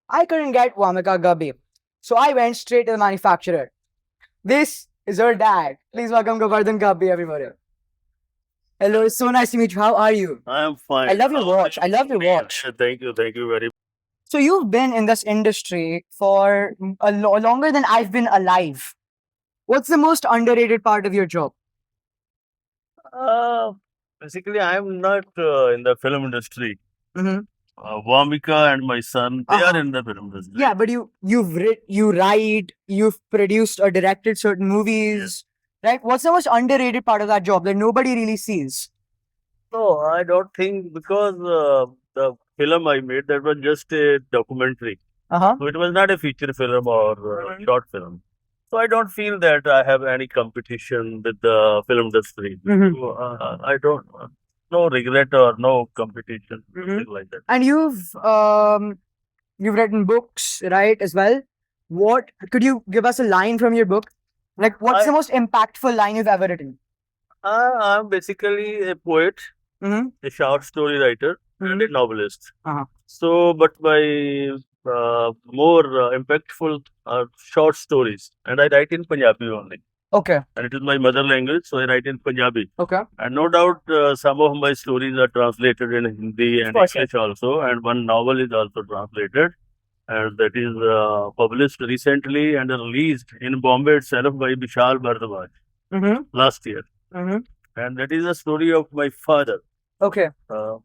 I couldn't get Vamika Gabbi. So I went straight to the manufacturer. This is her dad. Please welcome Govardhan Gabbi, everybody. Hello, it's so nice to meet you. How are you? I am fine. I love your watch. I love your watch. Thank you very much. So you've been in this industry for longer than I've been alive. What's the most underrated part of your job? Uh, Basically, I am not in the film industry. Mm-hmm. Vamika and my son, they Uh-huh. are in the film industry. Yeah, but you write, you've produced or directed certain movies, right? What's the most underrated part of that job that nobody really sees? No, I don't think because the film I made, that was just a documentary. Uh-huh. So it was not a feature film or short film. So I don't feel that I have any competition with the film industry. Mhm. So, I don't, no regret or no competition, something like that. And you've written books, right, as well. What could you give us a line from your book? Like, what's the most impactful line you've ever written? I'm basically a poet, Mm-hmm. a short story writer, and a novelist. Uh-huh. So, but my more impactful are short stories, and I write in Punjabi only. Okay. And it is my mother language, so I write in Punjabi. Okay. And no doubt, some of my stories are translated in Hindi and course, English also, and one novel is also translated, and that is published recently and released in Bombay itself by Vishal Bhardwaj Mm-hmm. last year. Mm-hmm. And that is a story of my father, Okay.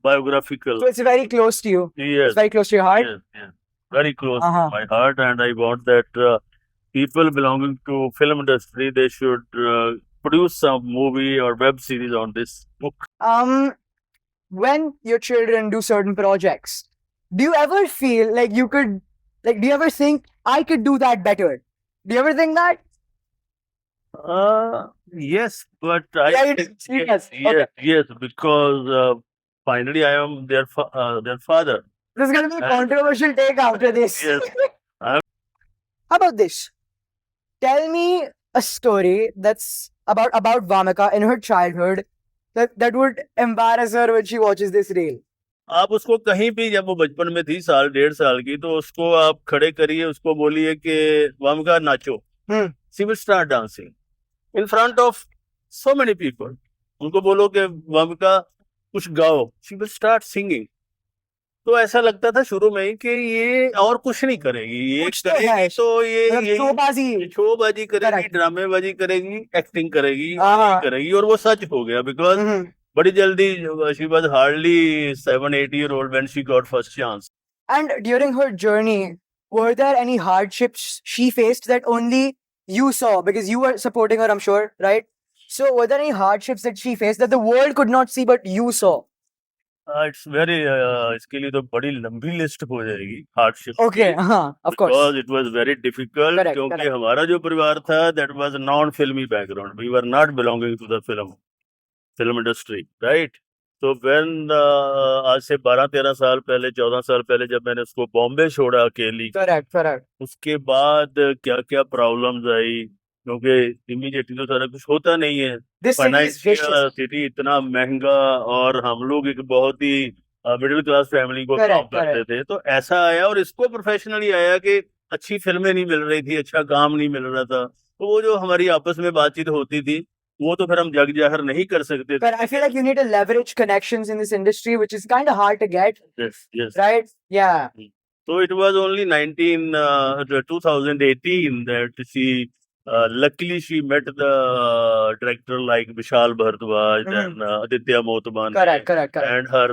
biographical. So it's very close to you. Yes, It's very close to your heart. yes, very close Uh-huh. to my heart, and I want that people belonging to film industry, they should produce some movie or web series on this book. When your children do certain projects, do you ever feel like you could, like, do you ever think I could do that better? Do you ever think that? Yes, but I Yeah, you do. Yes. Okay. yes, because finally I am their father. There's gonna be a controversial take after this. Yes. How about this? Tell me a story that's about Vamika in her childhood that would embarrass her when she watches this reel. आप उसको कहीं भी, जब वो बचपन में थी 1.5 साल की, तो उसको आप खड़े करिए, उसको बोलिए कि वामिका नाचो. She will start dancing in front of so many people. उनको बोलो कि वामिका कुछ गाओ, she will start singing. तो ऐसा लगता था शुरू में ही कि ये और कुछ नहीं करेगी, ये कुछ तो है, तो ये शोबाजी करेगी, Correct. ड्रामेबाजी करेगी, एक्टिंग करेगी, हाँ. करेगी, और वो सच हो गया. Because Mhm. बड़ी जल्दी, she was hardly 7-8 year old when she got first chance. And during her journey, were there any hardships she faced that only you saw? Because you were supporting her, I'm sure, right? So were there any hardships that she faced that the world could not see but you saw? It's very इसके लिए तो बड़ी लंबी list हो जाएगी hardship. Okay, of course. Because it was very difficult. Correct, क्योंकि correct. हमारा जो परिवार था, that was non-filmy background. We were not belonging to the film industry, right? So when आज से 12-13 साल पहले, 14 साल पहले जब मैंने उसको बॉम्बे छोड़ा अकेली, Correct, correct. उसके बाद क्या क्या प्रॉब्लम्स आई, क्योंकि इमीडिएटली तो सारा कुछ होता नहीं है. This city is vicious. Financial city इतना महंगा, और हम लोग एक बहुत ही मिडिल क्लास फैमिली को Correct, काम करते थे. तो ऐसा आया, और इसको प्रोफेशनली आया कि अच्छी फिल्में नहीं मिल रही थी, अच्छा काम नहीं मिल रहा था. तो वो जो हमारी आपस में बातचीत होती थी, वो तो फिर हम जग जाहिर नहीं कर सकते थे. But I feel like you need to leverage connections in this industry, which is kind of hard to get, Yes. right? Yeah. So it was only 2018 that she, luckily she met the director like Vishal Bhardwaj and Aditya Motman. Correct. And her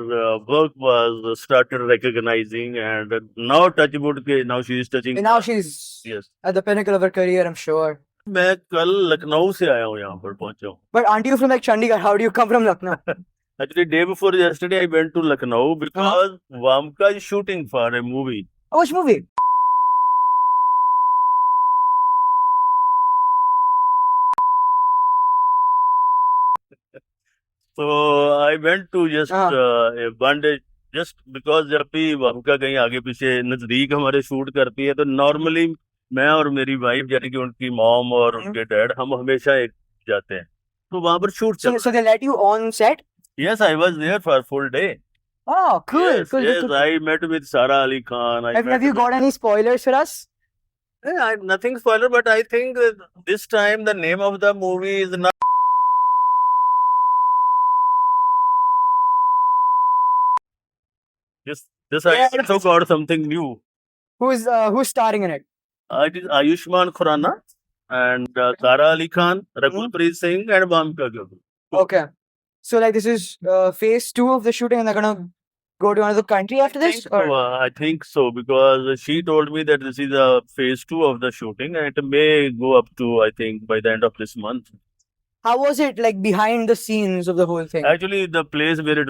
work was started recognizing, and now touchwood ke now she is touching. And now she's Yes. at the pinnacle of her career, I'm sure. मैं कल लखनऊ से आया हूँ, यहाँ पर पहुंचा हूँ. But aren't you from like Chandigarh? How do you come from Lucknow? Actually, day before yesterday, I went to Lucknow because Vamika is shooting for a movie. Oh, which movie? So I went to just one day, just because जब भी वामिका कहीं आगे पीछे नजदीक हमारे shoot करती है, तो नॉर्मली मैं और मेरी वाइफ, यानी कि उनकी मॉम और उनके डैड, हम हमेशा एक जाते हैं. तो वहां पर शूट चल. So they let you on set? Yes, I was there for a full day. Oh, cool. Yes, cool, yes, cool, cool. I met with Sara Ali Khan. Have you got any spoilers for us? Nothing spoiler, but I think this time the name of the movie is not. This I Yes. also got something new. Who's starring in it? It is Ayushmann Khurrana and Sara Ali Khan, Raghupreet Singh, and Bhumika Gabru. Okay. So like this is phase 2 of the shooting, and they're gonna go to another country after this? Or I think so because she told me that this is a phase 2 of the shooting, and it may go up to, I think, by the end of this month. how was it like behind the scenes of the whole thing? Actually, the place where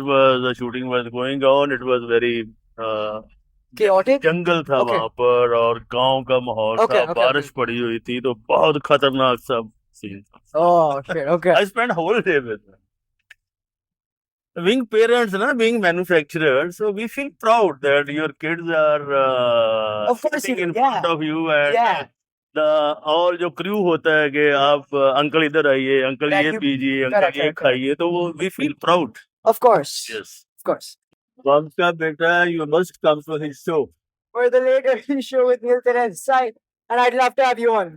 the shooting was going on, it was very Chaotic? जंगल था Okay. वहां पर और गांव का माहौल Okay, था okay, बारिश पड़ी हुई थी तो बहुत खतरनाक सा सीन था Oh shit, okay. I spent whole day with them. Being parents, being manufacturers, so we feel proud that your kids are Of course sitting you- in front yeah. of you and Yeah. the all जो crew होता है कि आप uncle इधर आइए uncle That ये you- पीजिए correct, uncle ये correct, खाइए तो वो we feel proud. Of course. Yes. Of course. Vamsa beta, you must come to his show. For the later show with Nielsen and Sai, and I'd love to have you on.